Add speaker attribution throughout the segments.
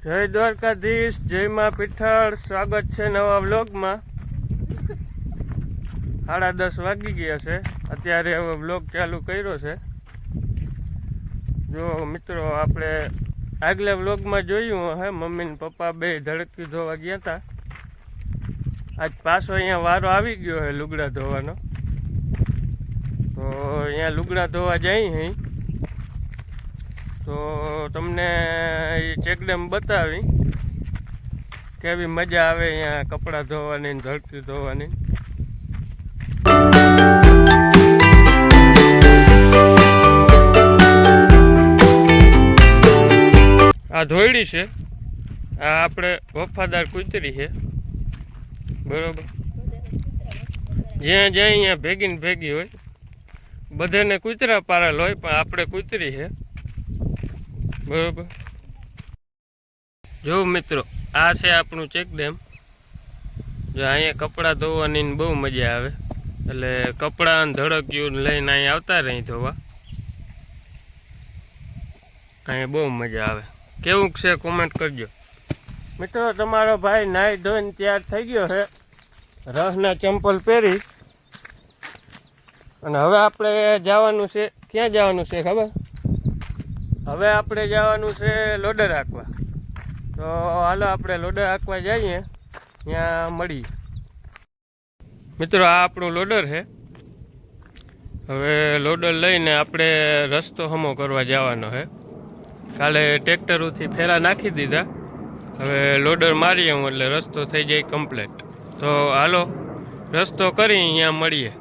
Speaker 1: જય દ્વારકાધીશ, જય માં પીઠળ. સ્વાગત છે નવા વ્લોગમાં. 10:30 વાગી ગયા છે. અત્યારે હવે વ્લોગ ચાલુ કર્યો છે. જો મિત્રો, આપણે આગલા વ્લોગમાં જોયું હે મમ્મી ને પપ્પા બે ધડકી ધોવા ગયા હતા. આજ પાછો અહીંયા વારો આવી ગયો છે લુગડા ધોવાનો. તો અહીંયા લુગડા ધોવા જાય હે તો તમને એ ચેકડેમ બતાવી કેવી મજા આવે અહીંયા કપડાં ધોવાની ને ધડકી ધોવાની. આ ધોયડી છે, આ આપણે વફાદાર કૂતરી છે, બરોબર. જ્યાં જાય અહીંયા ભેગી ને ભેગી હોય. બધાને કૂતરા પારેલ હોય પણ આપણે કૂતરી છે, બરોબર. જો મિત્રો, આ છે આપણું ચેકડેમ. જો અહીંયા કપડાં ધોવાની બહુ મજા આવે. એટલે કપડાં ધડકિયું લઈને અહીંયા આવતા રહી ધોવા. અહીંયા બહુ મજા આવે. કેવું છે કોમેન્ટ કરજો મિત્રો. તમારો ભાઈ નાઈ ધોઈને તૈયાર થઈ ગયો છે, રસના ચંપલ પહેરી. અને હવે આપણે જવાનું છે, ક્યાં જવાનું છે ખબર? હવે આપણે જવાનું છે લોડર હાંકવા. તો હાલો આપણે લોડર હાંકવા જઈએ, ત્યાં મળીએ. મિત્રો, આ આપણું લોડર છે. હવે લોડર લઈને આપણે રસ્તો હમો કરવા જવાનો છે. કાલે ટ્રેક્ટરોથી ફેરા નાખી દીધા. હવે લોડર મારીએ હું એટલે રસ્તો થઈ જાય કમ્પ્લીટ. તો હાલો રસ્તો કરી અહીંયા મળીએ.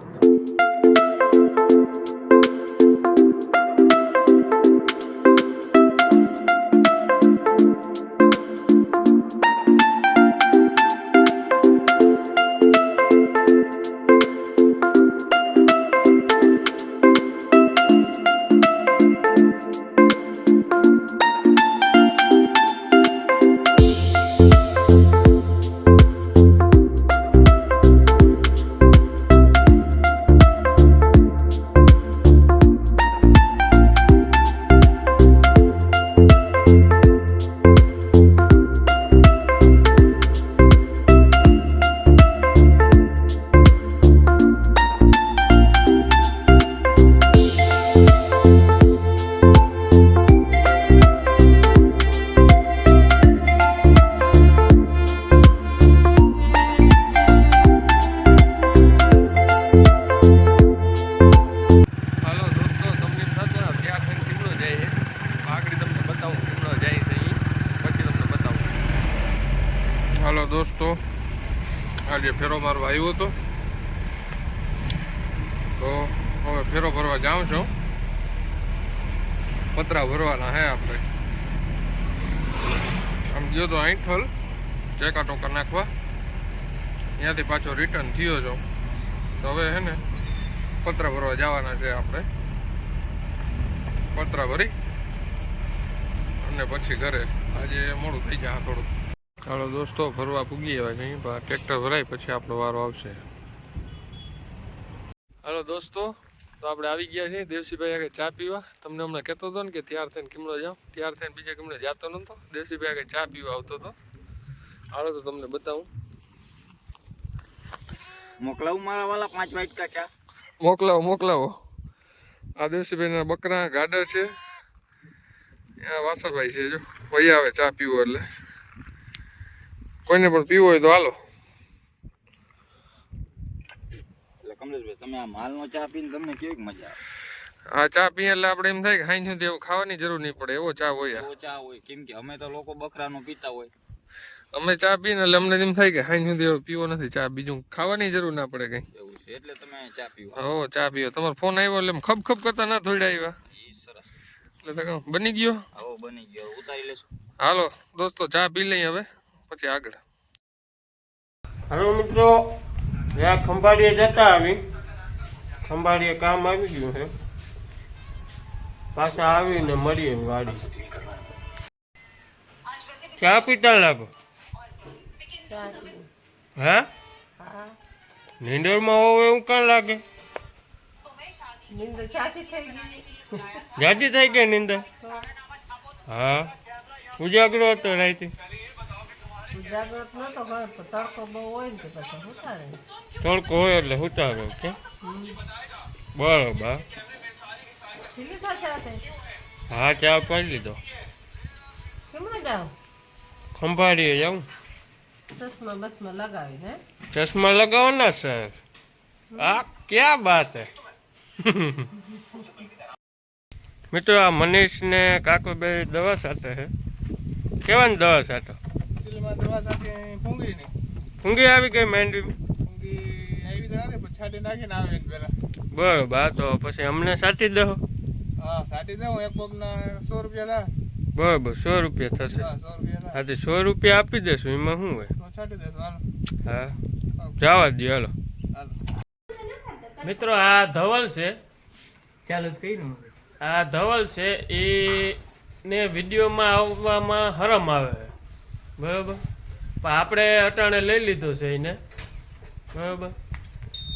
Speaker 1: હાલો દોસ્તો, આજે ફેરો મારવા આવ્યો હતો. તો હવે ફેરો ભરવા જાઉં છું. પતરા ભરવાના હે આપણે. આમ ગયો તો આઈઠલ ચેકા ટોકા નાખવા, ત્યાંથી પાછો રિટર્ન થયો છો. તો હવે હે ને પતરા ભરવા જવાના છે આપણે. પતરા ભરી અને પછી ઘરે. આજે મોડું થઈ જાય થોડું. ચાલો દોસ્તો, ભરવા પૂગી આવ્યા છે. ટ્રેક્ટર ભરાય પછી આપણો વારો આવશે. હાલો દોસ્તો, તો આપણે આવી ગયા છીએ દેવસીભાઈ આગળ ચા પીવા. તમને હમણાં કહેતો હતો ને કે તૈયાર થઈને કિમડો જાઉં. તૈયાર થઈને બીજે કિમડે જતો નહોતો, દેવસીભાઈ આગળ ચા પીવા આવતો હતો. હાલો તો તમને બતાવું.
Speaker 2: મોકલાવું મારા વાલા 5 વાટકા ચા.
Speaker 1: મોકલાવો. આ દેવસીભાઈના બકરા ગાડર છે. આ વાસાભાઈ છે. જો ભાઈ આવે ચા પીવો એટલે. કોઈને પણ પીવો હોય તો હાલો.
Speaker 2: એટલે કમલેશભાઈ, તમે આ માલનો ચા પીને તમને કેવી મજા આવે?
Speaker 1: આ ચા પીએ એટલે આપણે એમ થાય કે હાઈ સુધી એવું ખાવાની જરૂર નહીં પડે. એવો ચા હોય.
Speaker 2: એવો ચા હોય, કેમ કે અમે તો લોકો બકરાનો પીતા હોય.
Speaker 1: અમે ચા પીને એટલે અમને એમ થાય કે હાઈ સુધી એવો પીવો નથી ચા. બીજું ખાવાની જરૂર ના પડે કઈ.
Speaker 2: એવું છે એટલે તમે ચા પીવો.
Speaker 1: હો, ચા પીવો. તમારો ફોન આવ્યો એટલે ખબ ખબ કરતા ના થોડા આવ્યા.
Speaker 2: સરસ.
Speaker 1: એટલે તો બની ગયો.
Speaker 2: હો, બની ગયો. ઉતારી લેશું.
Speaker 1: હાલો દોસ્તો, ચા પી લઈએ હવે પછી આગળ. હાલો મિત્રો, જ્યાં ખંભાળીએ જતા આવી. ખંભાળીએ કામ આવી ગયું છે. પાછા આવીને મળીએ ગાડી. ચા પીતા લાગો. હે? નીંદરમાં હોવ એવું કાં લાગે?
Speaker 3: નીંદર જાજી થઈ ગઈ.
Speaker 1: જાજી થઈ ગઈ નીંદર? હા. ઉજાગરો હતો રાઈતે
Speaker 3: જાગ્રત નતો હોય તો તડકો બહુ હોય ને તો પછી ઉતારે
Speaker 1: તડકો હોય એટલે ઉતારો કે બરોબર
Speaker 3: ચીલી સાથે hatte
Speaker 1: હા ચા પાડી લીધો
Speaker 3: કેમાં જાવ
Speaker 1: ખંભાળીએ જાઉં
Speaker 3: ચશ્મા બસમાં લગાવીને
Speaker 1: ચશ્મા लगाओ સર આ ક્યાં બાત હે મિત્રો આ મનીષ ને કાકો બે દવા સાથે હે કેવાની દવા સાથે
Speaker 4: માં દવા સાથે ફૂંગીની
Speaker 1: ફૂંગી આવી ગઈ માંડવી
Speaker 4: ફૂંગી આવી તો ને પછી છાંટી નાખીને આવે ને પેલા
Speaker 1: બરોબર તો પછી અમને સાટી દો
Speaker 4: હા છાંટી દઉં એક પગના 100 રૂપિયા થાય
Speaker 1: બરોબર 100 રૂપિયા થશે
Speaker 4: હા 100 રૂપિયા થાય
Speaker 1: હા તો 100 રૂપિયા આપી દેશું એમાં શું હોય
Speaker 4: તો છાંટી દેશું હાલો
Speaker 1: હા જવા દો હાલો
Speaker 4: હાલો
Speaker 1: મિત્રો આ ધવલ છે
Speaker 2: ચાલુ જ કર્યું
Speaker 1: આ ધવલ છે એ ને વિડીયોમાં આવવામાં હરમ આવે છે બરોબર પણ આપણે અટાણે લઈ લીધો છે એને બરોબર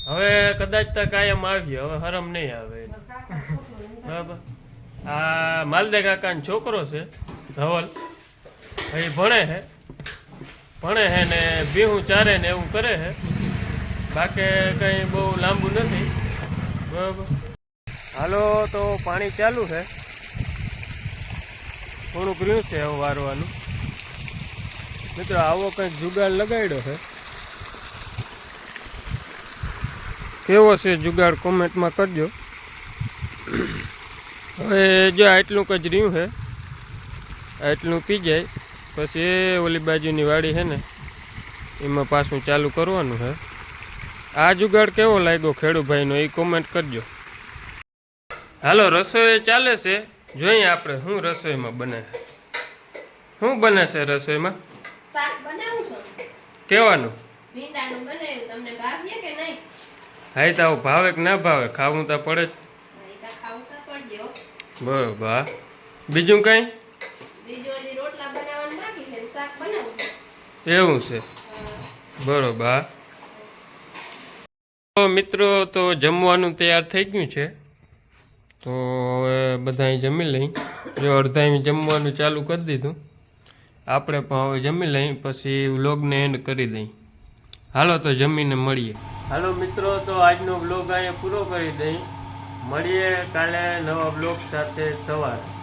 Speaker 1: હવે કદાચ તો કાયમ આવીએ હવે હરમ નહીં આવે એને બરાબર આ માલદે કાકાનો છોકરો છે ધવલ એ ભણે છે ને ભીહું ચારે ને એવું કરે છે બાકી કંઈ બહુ લાંબુ નથી બરાબર હાલો તો પાણી ચાલુ છે થોડુંક રહ્યું છે હવે વારવાનું મિત્રો આવો કંઈક જુગાડ લગાડ્યો છે કેવો છે જુગાડ કોમેન્ટમાં કરજો હવે જો આટલું જ રહ્યું છે આટલું પી જાય પછી એ ઓલી બાજુની વાડી છે ને એમાં પાછું ચાલુ કરવાનું છે આ જુગાડ કેવો લાગ્યો ખેડૂભાઈનો એ કોમેન્ટ કરજો હાલો રસોઈ ચાલે છે જોઈએ આપણે શું રસોઈમાં બને શું બને છે રસોઈમાં
Speaker 5: શાક બનાવું છું
Speaker 1: કેવાનું
Speaker 5: ભીંડાનું બનાવ્યું તમને ભાવ્ય કે નહીં
Speaker 1: હાઈ તો ભાવે કે ના ભાવે ખાવું તો પડે જ
Speaker 5: ભાઈ તા ખાવું તો પડજો
Speaker 1: બરોબર હા. બીજું કંઈ
Speaker 5: બીજું હજી રોટલા બનાવવાનું બાકી છે ને શાક બનાવું છું
Speaker 1: એવું છે બરોબર હા. તો મિત્રો તો જમવાનું તૈયાર થઈ ગયું છે તો હવે બધા જમી લઈ જો અડધા જમવાનું ચાલુ કરી દીધું આપણે પણ હવે જમી લઈ પછી વ્લોગને એન્ડ કરી દઈ હાલો તો જમીને મળીએ હાલો મિત્રો તો આજનો વ્લોગ અહીંયા પૂરો કરી દઈ મળીએ કાલે નવા વ્લોગ સાથે સવારે